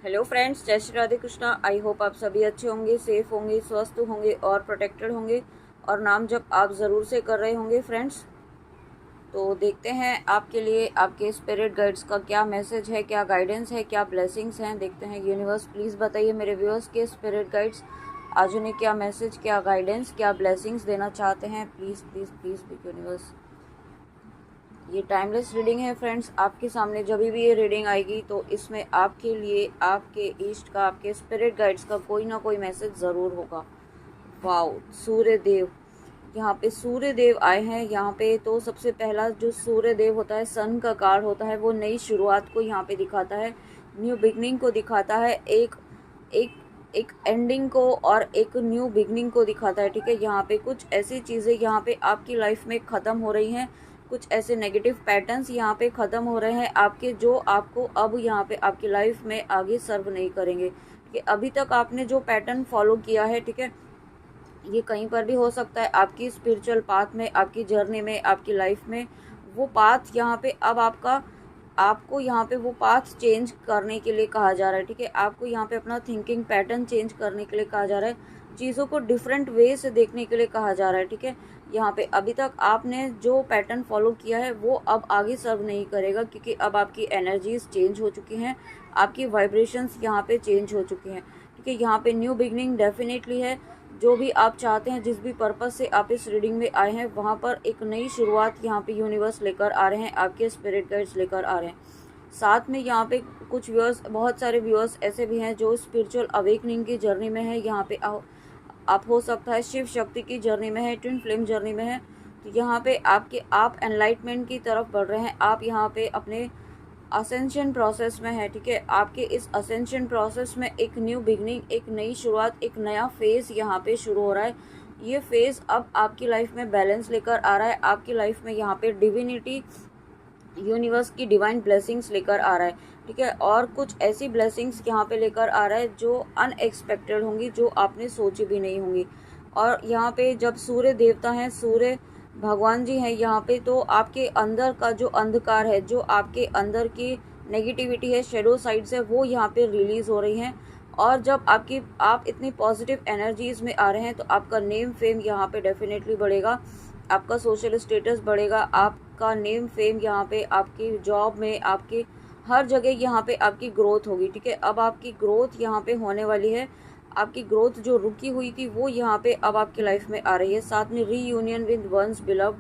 Hello friends, जय Shri Radhe Krishna. I hope आप सभी अच्छे होंगे, सेफ होंगे, स्वस्थ होंगे और प्रोटेक्टेड होंगे और नाम जप आप ज़रूर से कर रहे होंगे फ्रेंड्स। तो देखते हैं आपके लिए आपके स्पिरिट गाइड्स का क्या मैसेज है, क्या गाइडेंस है, क्या ब्लेसिंग्स हैं। देखते हैं यूनिवर्स, प्लीज़ बताइए मेरे व्यूअर्स के स्पिरिट गाइड्स आज उन्हें क्या मैसेज, क्या गाइडेंस, क्या ब्लेसिंग्स देना चाहते हैं। Please please please big universe. ये टाइमलेस रीडिंग है फ्रेंड्स। आपके सामने जब भी ये रीडिंग आएगी तो इसमें आपके लिए आपके ईस्ट का, आपके स्पिरिट गाइड्स का कोई ना कोई मैसेज ज़रूर होगा। वाओ, सूर्य देव, यहाँ पे सूर्य देव आए हैं। यहाँ पे तो सबसे पहला जो सूर्य देव होता है, सन का कार्ड होता है, वो नई शुरुआत को यहाँ पे दिखाता है, न्यू बिगनिंग को दिखाता है, एक एक एक एंडिंग को और एक न्यू बिगनिंग को दिखाता है। ठीक है, यहाँ पे कुछ ऐसी चीज़ें यहाँ पे आपकी लाइफ में ख़त्म हो रही हैं, कुछ ऐसे नेगेटिव पैटर्न्स यहाँ पे ख़त्म हो रहे हैं आपके, जो आपको अब यहाँ पे आपकी लाइफ में आगे सर्व नहीं करेंगे। ठीक है, अभी तक आपने जो पैटर्न फॉलो किया है, ठीक है, ये कहीं पर भी हो सकता है, आपकी स्पिरिचुअल पाथ में, आपकी जर्नी में, आपकी लाइफ में, वो पाथ यहाँ पे अब आपको यहाँ पे वो पाथ चेंज करने के लिए कहा जा रहा है। ठीक है, आपको यहाँ पे अपना थिंकिंग पैटर्न चेंज करने के लिए कहा जा रहा है, चीज़ों को डिफरेंट वे से देखने के लिए कहा जा रहा है। ठीक है, यहाँ पे अभी तक आपने जो पैटर्न फॉलो किया है वो अब आगे सर्व नहीं करेगा, क्योंकि अब आपकी एनर्जीज चेंज हो चुकी हैं, आपकी वाइब्रेशंस यहाँ पे चेंज हो चुकी हैं। ठीक है, यहाँ पे न्यू बिगनिंग डेफिनेटली है। जो भी आप चाहते हैं, जिस भी पर्पस से आप इस रीडिंग में आए हैं, वहाँ पर एक नई शुरुआत यहाँ पे यूनिवर्स लेकर आ रहे हैं, आपके स्पिरिट गाइड्स लेकर आ रहे हैं। साथ में यहाँ पे कुछ व्यूअर्स, बहुत सारे व्यूअर्स ऐसे भी हैं जो स्पिरिचुअल अवेकनिंग की जर्नी में है। यहाँ पे आप हो सकता है शिव शक्ति की जर्नी में है, ट्विन फ्लेम जर्नी में है। तो यहाँ पे आप एनलाइटमेंट की तरफ बढ़ रहे हैं, आप यहाँ पे अपने असेंशन प्रोसेस में है। ठीक है, आपके इस असेंशन प्रोसेस में एक न्यू बिगनिंग, एक नई शुरुआत, एक नया फेज़ यहाँ पे शुरू हो रहा है। ये फेज़ अब आपकी लाइफ में बैलेंस लेकर आ रहा है, आपकी लाइफ में यहाँ पे डिविनिटी, यूनिवर्स की डिवाइन ब्लेसिंग्स लेकर आ रहा है। ठीक है, और कुछ ऐसी ब्लेसिंग्स यहाँ पे लेकर आ रहा है जो अनएक्सपेक्टेड होंगी, जो आपने सोची भी नहीं होंगी। और यहाँ पे जब सूर्य देवता हैं, सूर्य भगवान जी हैं यहाँ पे, तो आपके अंदर का जो अंधकार है, जो आपके अंदर की नेगेटिविटी है, शेडो साइड्स है, वो यहाँ पे रिलीज़ हो रही हैं। और जब आप इतनी पॉजिटिव एनर्जीज में आ रहे हैं, तो आपका नेम फेम यहाँ पे डेफिनेटली बढ़ेगा, आपका सोशल स्टेटस बढ़ेगा, आपका नेम फेम यहाँ पे आपकी जॉब में, आपकी हर जगह यहाँ पे आपकी ग्रोथ होगी। ठीक है, अब आपकी ग्रोथ यहाँ पे होने वाली है, आपकी ग्रोथ जो रुकी हुई थी वो यहाँ पे अब आपकी लाइफ में आ रही है। साथ में रीयूनियन विद वंस बिलव्ड,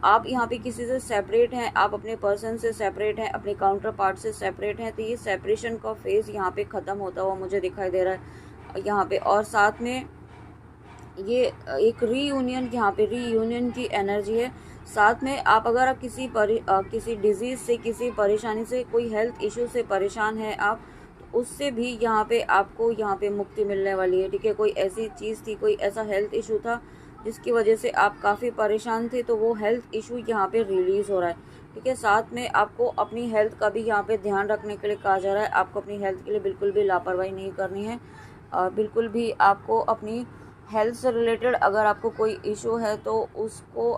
आप यहाँ पे किसी से सेपरेट हैं, आप अपने पर्सन से सेपरेट हैं, अपने काउंटर पार्ट से सेपरेट हैं, तो ये सेपरेशन का फेज़ यहाँ पे ख़त्म होता हुआ मुझे दिखाई दे रहा है यहाँ पे। और साथ में ये एक रीयूनियन, यहाँ पे रीयूनियन की एनर्जी है। साथ में अगर आप किसी डिजीज़ से, किसी परेशानी से, कोई हेल्थ इशू से परेशान है आप, तो उससे भी यहाँ पे आपको यहाँ पे मुक्ति मिलने वाली है। ठीक है, कोई ऐसी चीज़ थी, कोई ऐसा हेल्थ इशू था जिसकी वजह से आप काफ़ी परेशान थे, तो वो हेल्थ इशू यहाँ पे रिलीज़ हो रहा है। ठीक है, साथ में आपको अपनी हेल्थ का भी यहाँ पे ध्यान रखने के लिए कहा जा रहा है। आपको अपनी हेल्थ के लिए बिल्कुल भी लापरवाही नहीं करनी है, और बिल्कुल भी आपको अपनी हेल्थ से रिलेटेड अगर आपको कोई इशू है तो उसको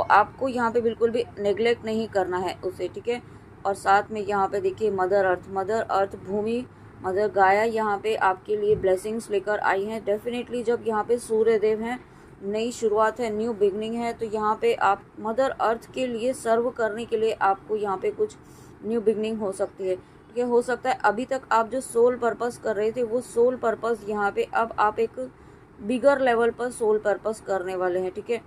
आपको यहाँ पे बिल्कुल भी नेग्लेक्ट नहीं करना है उसे। ठीक है, और साथ में यहाँ पे देखिए मदर अर्थ भूमि, मदर गाया यहाँ पे आपके लिए ब्लेसिंग्स लेकर आई हैं। डेफिनेटली जब यहाँ पे सूर्य देव हैं, नई शुरुआत है, न्यू बिगनिंग है, तो यहाँ पे आप मदर अर्थ के लिए सर्व करने के लिए आपको यहाँ पे कुछ न्यू बिगनिंग हो सकती है। ठीक है, हो सकता है अभी तक आप जो सोल पर्पस कर रहे थे, वो सोल पर्पस यहाँ पे अब आप एक बिगर लेवल पर सोल पर्पस करने वाले हैं। ठीक है,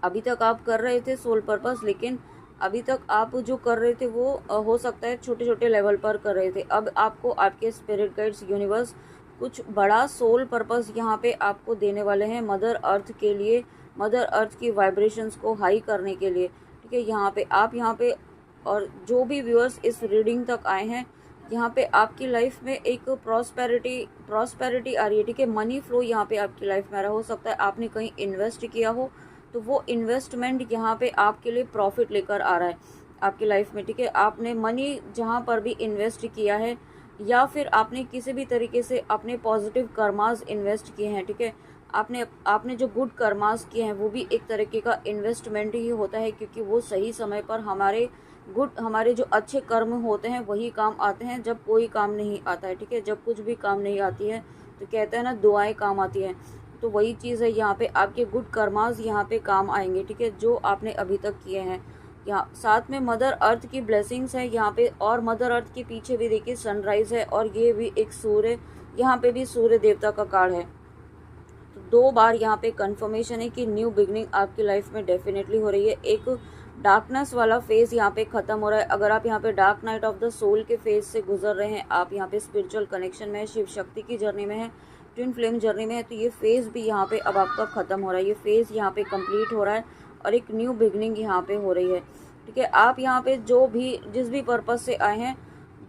अभी तक आप कर रहे थे सोल पर्पस, लेकिन अभी तक आप जो कर रहे थे वो हो सकता है छोटे छोटे लेवल पर कर रहे थे। अब आपको आपके स्पिरिट गाइड्स, यूनिवर्स कुछ बड़ा सोल पर्पस यहाँ पे आपको देने वाले हैं, मदर अर्थ के लिए, मदर अर्थ की वाइब्रेशंस को हाई करने के लिए। ठीक है, यहाँ पे और जो भी व्यूअर्स इस रीडिंग तक आए हैं, यहाँ पे आपकी लाइफ में एक प्रॉस्पेरिटी आ रही है। ठीक है, मनी फ्लो यहाँ पे आपकी लाइफ में आ रहा हो सकता है आपने कहीं इन्वेस्ट किया हो, तो वो इन्वेस्टमेंट यहाँ पे आपके लिए प्रॉफिट लेकर आ रहा है आपकी लाइफ में। ठीक है, आपने मनी जहाँ पर भी इन्वेस्ट किया है, या फिर आपने किसी भी तरीके से अपने पॉजिटिव कर्मास इन्वेस्ट किए हैं। ठीक है, आपने जो गुड कर्मास किए हैं वो भी एक तरीके का इन्वेस्टमेंट ही होता है, क्योंकि वो सही समय पर हमारे गुड हमारे जो अच्छे कर्म होते हैं वही काम आते हैं, जब कोई काम नहीं आता है, ठीक है। जब कुछ भी काम नहीं आती है तो कहते हैं ना दुआएं काम आती हैं, तो वही चीज़ है यहाँ पे आपके गुड कर्मास यहाँ पे काम आएंगे, ठीक है, जो आपने अभी तक किए हैं। यहाँ साथ में मदर अर्थ की ब्लेसिंग्स है यहाँ पे, और मदर अर्थ के पीछे भी देखिए सनराइज है, और ये भी एक सूर्य, यहाँ पे भी सूर्य देवता का कार्ड है। तो 2 बार यहाँ पे कंफर्मेशन है कि न्यू बिगनिंग आपकी लाइफ में डेफिनेटली हो रही है। एक डार्कनेस वाला फेज यहाँ पे खत्म हो रहा है। अगर आप यहाँ पे dark night of the soul के फेज से गुजर रहे हैं, आप यहाँ पे स्पिरिचुअल कनेक्शन में है, शिव शक्ति की जर्नी में है, ट्विन फ्लेम जर्नी में है, तो ये फेज भी यहाँ पे अब आपका खत्म हो रहा है, ये फेज यहाँ पे कंप्लीट हो रहा है और एक न्यू बिगनिंग यहाँ पे हो रही है, ठीक है। आप यहाँ पे जो भी जिस भी पर्पज से आए हैं,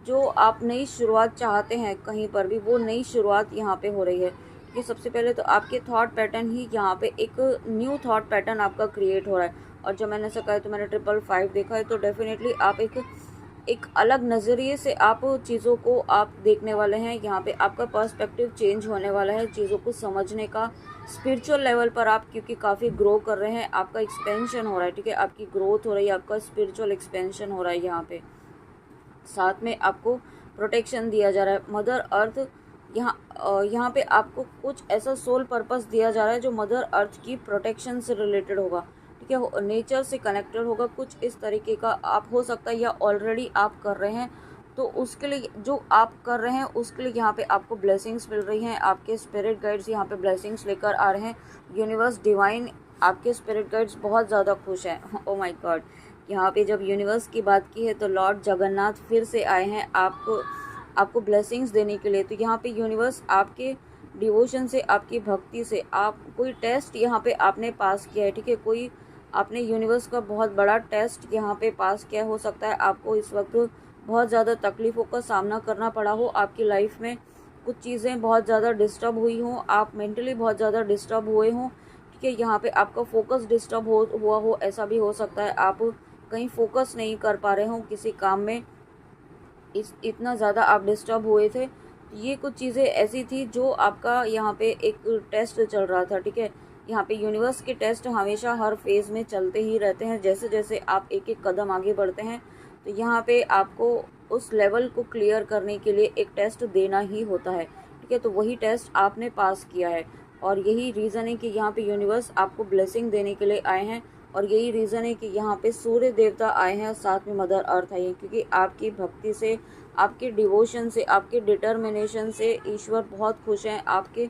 जो आप नई शुरुआत चाहते हैं कहीं पर भी, वो नई शुरुआत यहाँ पे हो रही है। कि सबसे पहले तो आपके थॉट पैटर्न ही यहाँ पे एक न्यू थॉट पैटर्न आपका क्रिएट हो रहा है। और जब मैंने ऐसा कहा तो मैंने 555 देखा है, तो डेफिनेटली आप एक अलग नज़रिए से आप चीज़ों को आप देखने वाले हैं। यहाँ पे आपका पर्सपेक्टिव चेंज होने वाला है, चीज़ों को समझने का। स्पिरिचुअल लेवल पर आप क्योंकि काफ़ी ग्रो कर रहे हैं, आपका एक्सपेंशन हो रहा है, ठीक है, आपकी ग्रोथ हो रही है, आपका स्पिरिचुअल एक्सपेंशन हो रहा है। यहाँ पे साथ में आपको प्रोटेक्शन दिया जा रहा है। मदर अर्थ यहाँ पे आपको कुछ ऐसा सोल पर्पस दिया जा रहा है जो मदर अर्थ की प्रोटेक्शन से रिलेटेड होगा, ठीक है, नेचर से कनेक्टेड होगा, कुछ इस तरीके का आप हो सकता है, या ऑलरेडी आप कर रहे हैं, तो उसके लिए जो आप कर रहे हैं उसके लिए यहाँ पे आपको ब्लेसिंग्स मिल रही हैं। आपके स्पिरिट गाइड्स यहाँ पे ब्लेसिंग्स लेकर आ रहे हैं। यूनिवर्स डिवाइन आपके स्पिरिट गाइड्स बहुत ज़्यादा खुश हैं। ओ माय गॉड, यहाँ पे जब यूनिवर्स की बात की है तो लॉर्ड जगन्नाथ फिर से आए हैं आपको ब्लेसिंग्स देने के लिए। तो यहाँ पे यूनिवर्स आपके डिवोशन से, आपकी भक्ति से, आप कोई टेस्ट यहाँ पे आपने पास किया है, ठीक है, कोई आपने यूनिवर्स का बहुत बड़ा टेस्ट यहाँ पे पास किया। हो सकता है आपको इस वक्त बहुत ज़्यादा तकलीफ़ों का सामना करना पड़ा हो, आपकी लाइफ में कुछ चीज़ें बहुत ज़्यादा डिस्टर्ब हुई हों, आप मेंटली बहुत ज़्यादा डिस्टर्ब हुए हों, ठीक है, यहाँ पे आपका फोकस डिस्टर्ब हुआ हो, ऐसा भी हो सकता है। आप कहीं फोकस नहीं कर पा रहे हो किसी काम में, इतना ज़्यादा आप डिस्टर्ब हुए थे। ये कुछ चीज़ें ऐसी थी जो आपका यहाँ पे एक टेस्ट चल रहा था, ठीक है। यहाँ पे यूनिवर्स के टेस्ट हमेशा हर फेज़ में चलते ही रहते हैं। जैसे जैसे आप एक एक कदम आगे बढ़ते हैं, तो यहाँ पे आपको उस लेवल को क्लियर करने के लिए एक टेस्ट देना ही होता है, ठीक है। तो वही टेस्ट आपने पास किया है, और यही रीज़न है कि यहाँ पे यूनिवर्स आपको ब्लेसिंग देने के लिए आए हैं, और यही रीज़न है कि यहाँ पे सूर्य देवता आए हैं, साथ में मदर अर्थ आई है, क्योंकि आपकी भक्ति से, आपके डिवोशन से, आपके डिटर्मिनेशन से ईश्वर बहुत खुश हैं आपके,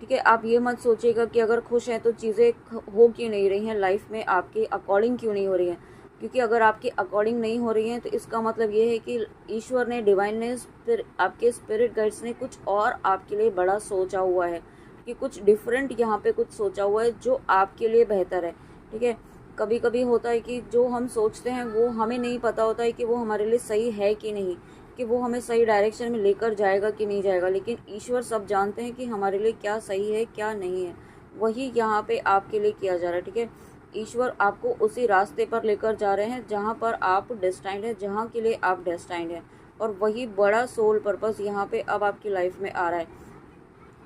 ठीक है। आप ये मत सोचिएगा कि अगर खुश हैं तो चीज़ें हो क्यों नहीं रही हैं लाइफ में, आपके अकॉर्डिंग क्यों नहीं हो रही हैं, क्योंकि अगर आपके अकॉर्डिंग नहीं हो रही हैं तो इसका मतलब ये है कि ईश्वर ने, डिवाइन ने, फिर आपके स्पिरिट गाइड्स ने कुछ और आपके लिए बड़ा सोचा हुआ है, कि कुछ डिफरेंट यहाँ पे कुछ सोचा हुआ है जो आपके लिए बेहतर है, ठीक है। कभी कभी होता है कि जो हम सोचते हैं वो हमें नहीं पता होता है कि वो हमारे लिए सही है कि नहीं, कि वो हमें सही डायरेक्शन में लेकर जाएगा कि नहीं जाएगा, लेकिन ईश्वर सब जानते हैं कि हमारे लिए क्या सही है क्या नहीं है। वही यहाँ पे आपके लिए किया जा रहा है, ठीक है। ईश्वर आपको उसी रास्ते पर लेकर जा रहे हैं जहाँ पर आप डेस्टाइंड है, जहाँ के लिए आप डेस्टाइंड है, और वही बड़ा सोल पर्पस यहाँ पे अब आपकी लाइफ में आ रहा है।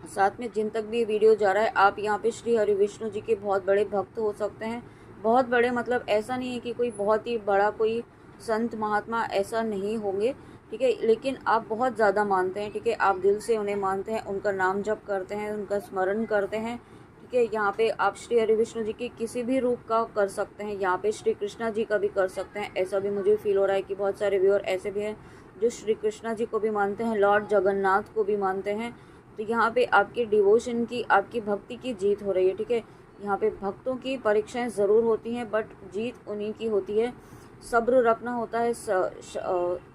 साथ में जिन तक भी वीडियो जा रहा है, आप यहाँ पे श्री हरि विष्णु जी के बहुत बड़े भक्त हो सकते हैं। बहुत बड़े मतलब ऐसा नहीं है कि कोई बहुत ही बड़ा कोई संत महात्मा, ऐसा नहीं होंगे, ठीक है, लेकिन आप बहुत ज़्यादा मानते हैं, ठीक है, आप दिल से उन्हें मानते हैं, उनका नाम जप करते हैं, उनका स्मरण करते हैं, ठीक है। यहाँ पे आप श्री हरि विष्णु जी की किसी भी रूप का कर सकते हैं, यहाँ पे श्री कृष्णा जी का भी कर सकते हैं। ऐसा भी मुझे फील हो रहा है कि बहुत सारे व्यूअर ऐसे भी हैं जो श्री कृष्णा जी को भी मानते हैं, लॉर्ड जगन्नाथ को भी मानते हैं। तो यहाँ पे आपकी डिवोशन की, आपकी भक्ति की जीत हो रही है, ठीक है। यहाँ पे भक्तों की परीक्षाएं ज़रूर होती हैं, बट जीत उन्हीं की होती है। सब्र रखना होता है,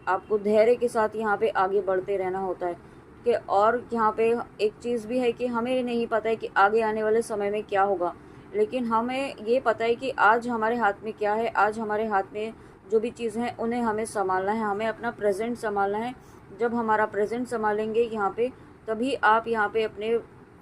आपको धैर्य के साथ यहाँ पे आगे बढ़ते रहना होता है, ठीक है। और यहाँ पे एक चीज़ भी है कि हमें नहीं पता है कि आगे आने वाले समय में क्या होगा, लेकिन हमें ये पता है कि आज हमारे हाथ में क्या है, आज हमारे हाथ में जो भी चीज़ें हैं उन्हें हमें संभालना है, हमें अपना प्रेजेंट संभालना है। जब हमारा प्रेजेंट संभालेंगे यहाँ पे, तभी आप यहाँ पे अपने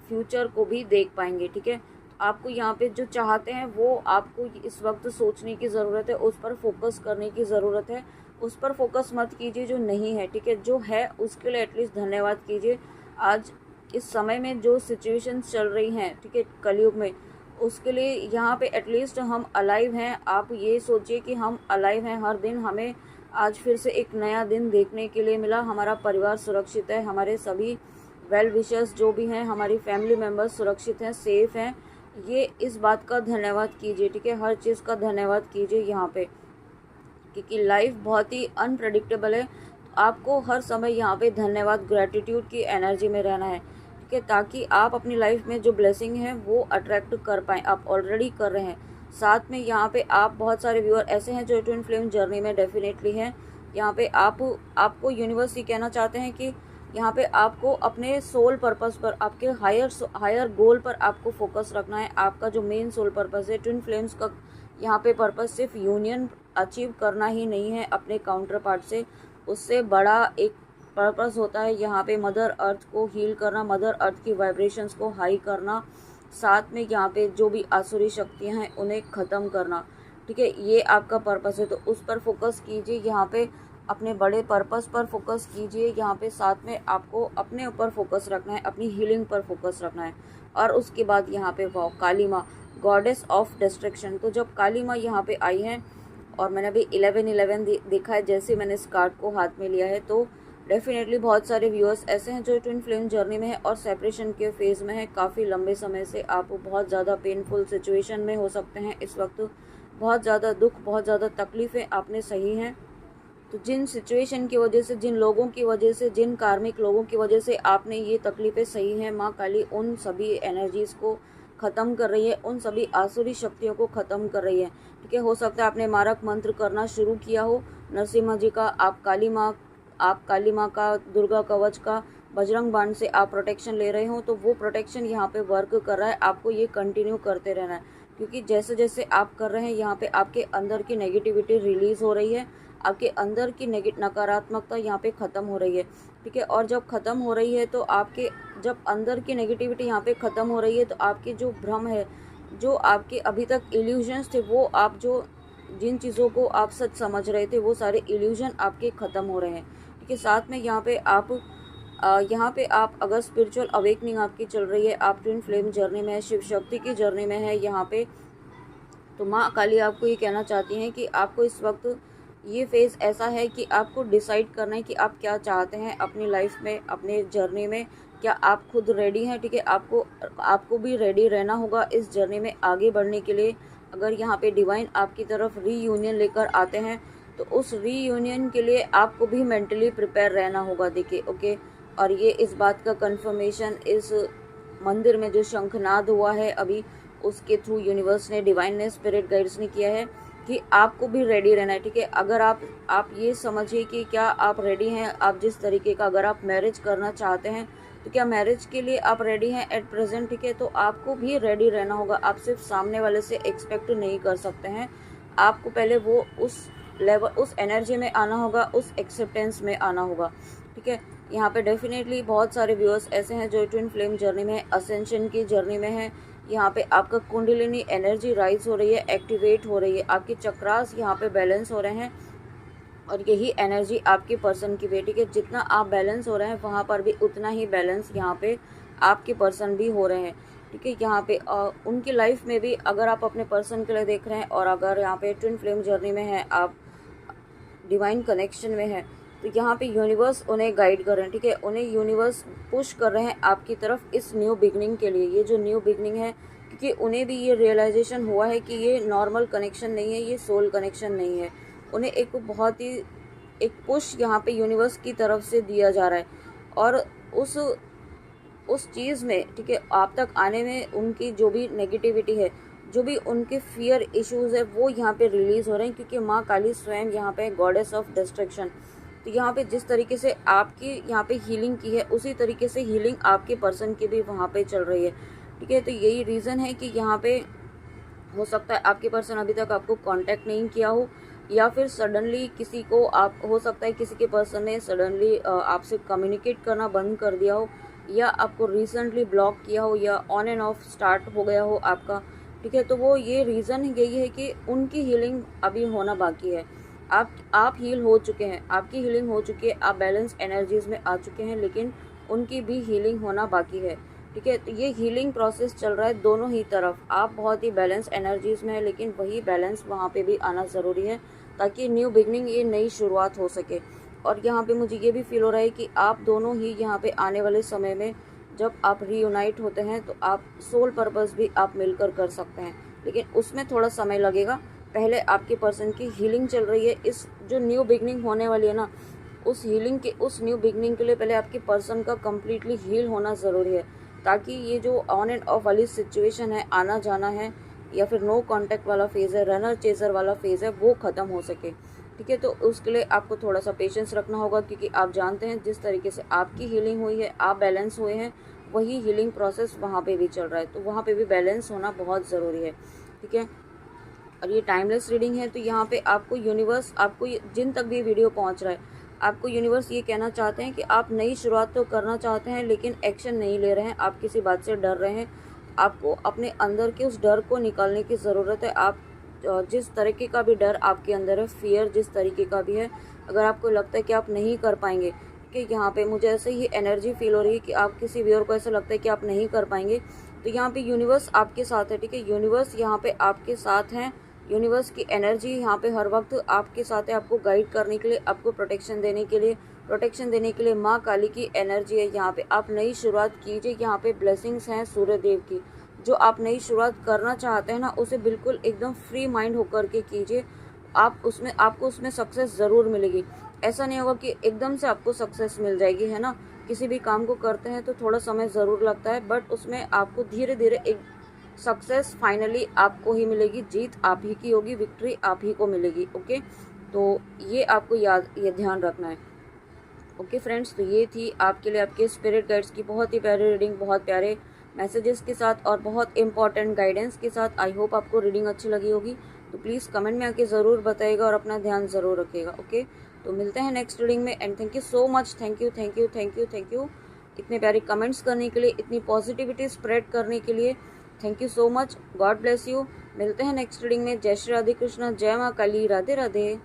फ्यूचर को भी देख पाएंगे, ठीक है। आपको यहाँ पे जो चाहते हैं वो आपको इस वक्त सोचने की ज़रूरत है, उस पर फोकस करने की ज़रूरत है। उस पर फोकस मत कीजिए जो नहीं है, ठीक है। जो है उसके लिए एटलीस्ट धन्यवाद कीजिए। आज इस समय में जो सिचुएशंस चल रही हैं, ठीक है, कलयुग में, उसके लिए यहाँ पे एटलीस्ट हम अलाइव हैं। आप ये सोचिए कि हम अलाइव हैं, हर दिन हमें आज फिर से एक नया दिन देखने के लिए मिला। हमारा परिवार सुरक्षित है, हमारे सभी वेल विशर्स जो भी हैं, हमारी फैमिली मेम्बर्स सुरक्षित हैं, सेफ़ हैं। ये इस बात का धन्यवाद कीजिए, ठीक है, हर चीज़ का धन्यवाद कीजिए यहाँ पे, क्योंकि लाइफ बहुत ही अनप्रेडिक्टेबल है। आपको हर समय यहाँ पे धन्यवाद, ग्रैटिट्यूड की एनर्जी में रहना है, ठीक है, ताकि आप अपनी लाइफ में जो ब्लेसिंग है वो अट्रैक्ट कर पाएँ। आप ऑलरेडी कर रहे हैं। साथ में यहाँ पे आप बहुत सारे व्यूअर ऐसे हैं जो ट्विन फ्लेम जर्नी में डेफिनेटली हैं। यहाँ पे आपको यूनिवर्स ये कहना चाहते हैं कि यहाँ पे आपको अपने सोल पर्पस पर, आपके हायर गोल पर आपको फोकस रखना है। आपका जो मेन सोल पर्पस है ट्विन फ्लेम्स का, यहाँ पे पर्पस सिर्फ यूनियन अचीव करना ही नहीं है अपने काउंटर पार्ट से, उससे बड़ा एक पर्पस होता है यहाँ पे मदर अर्थ को हील करना, मदर अर्थ की वाइब्रेशंस को हाई करना, साथ में यहाँ पे जो भी आसुरी शक्तियाँ हैं उन्हें ख़त्म करना, ठीक है, ये आपका पर्पस है। तो उस पर फोकस कीजिए, यहाँ पे अपने बड़े पर्पस पर फोकस कीजिए। यहाँ पे साथ में आपको अपने ऊपर फोकस रखना है, अपनी हीलिंग पर फोकस रखना है। और उसके बाद यहाँ पे वाओ, काली माँ, गॉडेस ऑफ डिस्ट्रक्शन। तो जब काली माँ यहाँ पे आई है और मैंने अभी 11/11 देखा है, जैसे मैंने इस कार्ड को हाथ में लिया है, तो डेफिनेटली बहुत सारे व्यूअर्स ऐसे हैं जो ट्विन फ्लेम जर्नी में है और सेपरेशन के फेज़ में है। काफ़ी लंबे समय से आप बहुत ज़्यादा पेनफुल सिचुएशन में हो सकते हैं इस वक्त, बहुत ज़्यादा दुख, बहुत ज़्यादा तकलीफ़ें आपने सही हैं। तो जिन सिचुएशन की वजह से, जिन लोगों की वजह से, जिन कार्मिक लोगों की वजह से आपने ये तकलीफ़ें सही हैं, माँ काली उन सभी एनर्जीज़ को ख़त्म कर रही है, उन सभी आसुरी शक्तियों को ख़त्म कर रही है, ठीक है। हो सकता है आपने मारक मंत्र करना शुरू किया हो नरसिम्हा जी का, आप काली माँ का, दुर्गा कवच का, बजरंग बाण से आप प्रोटेक्शन ले रहे हो, तो वो प्रोटेक्शन यहाँ पे वर्क कर रहा है। आपको ये कंटिन्यू करते रहना है, क्योंकि जैसे जैसे आप कर रहे हैं यहाँ पे आपके अंदर की नेगेटिविटी रिलीज़ हो रही है, आपके अंदर की नकारात्मकता यहाँ पे ख़त्म हो रही है, ठीक है। और जब ख़त्म हो रही है तो जब अंदर की नेगेटिविटी यहाँ पे ख़त्म हो रही है, तो आपके जो भ्रम है, जो आपके अभी तक इल्यूजन्स थे, वो आप जिन चीज़ों को आप सच समझ रहे थे, वो सारे इल्यूजन आपके ख़त्म हो रहे हैं, ठीक है। साथ में यहाँ पे आप अगर स्पिरिचुअल अवेकनिंग आपकी चल रही है, आप ट्विन फ्लेम जर्नी में है, शिव शक्ति की जर्नी में है यहाँ पे, तो माँ काली आपको ये कहना चाहती हैं कि आपको इस वक्त ये फेज़ ऐसा है कि आपको डिसाइड करना है कि आप क्या चाहते हैं अपनी लाइफ में, अपने जर्नी में। क्या आप खुद रेडी हैं, ठीक है, आपको भी रेडी रहना होगा इस जर्नी में आगे बढ़ने के लिए। अगर यहाँ पे डिवाइन आपकी तरफ रीयूनियन लेकर आते हैं, तो उस रीयूनियन के लिए आपको भी मेंटली प्रिपेयर रहना होगा, देखिए, ओके। और ये इस बात का कंफर्मेशन इस मंदिर में जो शंखनाद हुआ है अभी, उसके थ्रू यूनिवर्स ने, डिवाइन ने, स्पिरिट गाइड्स ने किया है कि आपको भी रेडी रहना है, ठीक है। अगर आप ये समझिए कि क्या आप रेडी हैं, आप जिस तरीके का, अगर आप मैरिज करना चाहते हैं तो क्या मैरिज के लिए आप रेडी हैं एट प्रेजेंट, ठीक है, तो आपको भी रेडी रहना होगा। आप सिर्फ सामने वाले से एक्सपेक्ट नहीं कर सकते हैं, आपको पहले वो उस लेवल, उस एनर्जी में आना होगा, उस एक्सेप्टेंस में आना होगा, ठीक है। यहाँ पे डेफिनेटली बहुत सारे व्यूअर्स ऐसे हैं जो ट्विन फ्लेम जर्नी में, असेंशन की जर्नी में है। यहाँ पे आपका कुंडलिनी एनर्जी राइज हो रही है, एक्टिवेट हो रही है, आपके चक्रास यहाँ पे बैलेंस हो रहे हैं, और यही एनर्जी आपके पर्सन की भी, ठीक है। जितना आप बैलेंस हो रहे हैं वहाँ पर भी उतना ही बैलेंस यहाँ पे आपके पर्सन भी हो रहे हैं, ठीक है। यहाँ पे उनकी लाइफ में भी, अगर आप अपने पर्सन के लिए देख रहे हैं और अगर यहाँ पे ट्विन फ्लेम जर्नी में है, आप डिवाइन कनेक्शन में है, तो यहाँ पे यूनिवर्स उन्हें गाइड कर रहे हैं, ठीक है, उन्हें यूनिवर्स पुश कर रहे हैं आपकी तरफ इस न्यू बिगनिंग के लिए। ये जो न्यू बिगनिंग है, क्योंकि उन्हें भी ये रियलाइजेशन हुआ है कि ये नॉर्मल कनेक्शन नहीं है, ये सोल कनेक्शन नहीं है। उन्हें एक पुश यहाँ पे यूनिवर्स की तरफ से दिया जा रहा है, और उस चीज़ में, ठीक है, आप तक आने में उनकी जो भी नेगेटिविटी है, जो भी उनके फियर इश्यूज़ है, वो यहाँ पे रिलीज़ हो रहे हैं, क्योंकि माँ काली स्वयं यहाँ पे गॉडेस ऑफ डिस्ट्रक्शन। तो यहाँ पे जिस तरीके से आपकी यहाँ पे हीलिंग की है, उसी तरीके से हीलिंग आपके पर्सन की भी वहाँ पे चल रही है, ठीक है। तो यही रीज़न है कि यहाँ पे हो सकता है आपके पर्सन अभी तक आपको कांटेक्ट नहीं किया हो, या फिर सडनली किसी को हो सकता है किसी के पर्सन ने सडनली आपसे कम्युनिकेट करना बंद कर दिया हो, या आपको रिसेंटली ब्लॉक किया हो, या ऑन एंड ऑफ स्टार्ट हो गया हो आपका, ठीक है। तो वो ये रीज़न यही है कि उनकी हीलिंग अभी होना बाकी है। आप हील हो चुके हैं, आपकी हीलिंग हो चुकी है, आप बैलेंस एनर्जीज में आ चुके हैं, लेकिन उनकी भी हीलिंग होना बाकी है। ठीक है। तो ये हीलिंग प्रोसेस चल रहा है दोनों ही तरफ, आप बहुत ही बैलेंस एनर्जीज में है, लेकिन वही बैलेंस वहाँ पे भी आना ज़रूरी है ताकि न्यू बिगनिंग, ये नई शुरुआत हो सके। और यहाँ पे मुझे ये भी फील हो रहा है कि आप दोनों ही यहाँ पे आने वाले समय में जब आप रीयूनाइट होते हैं तो आप सोल पर्पस भी आप मिलकर कर सकते हैं, लेकिन उसमें थोड़ा समय लगेगा। पहले आपके पर्सन की हीलिंग चल रही है, इस जो न्यू बिगनिंग होने वाली है ना, उस हीलिंग के, उस न्यू बिगनिंग के लिए पहले आपके पर्सन का कम्प्लीटली हील होना ज़रूरी है, ताकि ये जो ऑन एंड ऑफ वाली सिचुएशन है, आना जाना है या फिर नो कांटेक्ट वाला फेज़ है, रनर चेजर वाला फेज़ है, वो ख़त्म हो सके। ठीक है, तो उसके लिए आपको थोड़ा सा पेशेंस रखना होगा, क्योंकि आप जानते हैं जिस तरीके से आपकी हीलिंग हुई है, आप बैलेंस हुए हैं, वही हीलिंग प्रोसेस वहाँ पे भी चल रहा है, तो वहाँ पे भी बैलेंस होना बहुत ज़रूरी है। ठीक है, और ये टाइमलेस रीडिंग है, तो यहाँ पे आपको यूनिवर्स, आपको जिन तक भी वीडियो पहुँच रहा है, आपको यूनिवर्स ये कहना चाहते हैं कि आप नई शुरुआत तो करना चाहते हैं, लेकिन एक्शन नहीं ले रहे हैं, आप किसी बात से डर रहे हैं। आपको अपने अंदर के उस डर को निकालने की ज़रूरत है। आप जिस तरीके का भी डर आपके अंदर है, फियर जिस तरीके का भी है, अगर आपको लगता है कि आप नहीं कर पाएंगे, कि यहाँ पे मुझे ऐसे ही एनर्जी फील हो रही है कि आप किसी व्यूअर को ऐसा लगता है कि आप नहीं कर पाएंगे, तो यहाँ पे यूनिवर्स आपके साथ है। ठीक है, यूनिवर्स यहाँ पे आपके साथ हैं, यूनिवर्स की एनर्जी यहाँ पे हर वक्त आपके साथ है, आपको गाइड करने के लिए, आपको प्रोटेक्शन देने के लिए माँ काली की एनर्जी है यहाँ पे। आप नई शुरुआत कीजिए, यहाँ पे ब्लेसिंग्स हैं सूर्य देव की। जो आप नई शुरुआत करना चाहते हैं ना, उसे बिल्कुल एकदम फ्री माइंड होकर के कीजिए, आपको उसमें सक्सेस ज़रूर मिलेगी। ऐसा नहीं होगा कि एकदम से आपको सक्सेस मिल जाएगी, है ना। किसी भी काम को करते हैं तो थोड़ा समय ज़रूर लगता है, बट उसमें आपको धीरे धीरे एक सक्सेस फाइनली आपको ही मिलेगी, जीत आप ही की होगी, विक्ट्री आप ही को मिलेगी। ओके, तो ये आपको ये ध्यान रखना है। ओके फ्रेंड्स, तो ये थी आपके लिए आपके स्पिरिट गाइड्स की बहुत ही प्यारी रीडिंग, बहुत प्यारे मैसेजेस के साथ और बहुत इंपॉर्टेंट गाइडेंस के साथ। आई होप आपको रीडिंग अच्छी लगी होगी, तो प्लीज़ कमेंट में आके ज़रूर बताइएगा और अपना ध्यान ज़रूर रखिएगा। ओके, तो मिलते हैं नेक्स्ट रीडिंग में, and thank you so much, thank you thank you thank you thank you इतने प्यारे कमेंट्स करने के लिए, इतनी पॉजिटिविटी स्प्रेड करने के लिए। Thank you so much, God bless you. मिलते हैं नेक्स्ट रीडिंग में। जय श्री राधे कृष्ण, जय माँ काली, राधे राधे।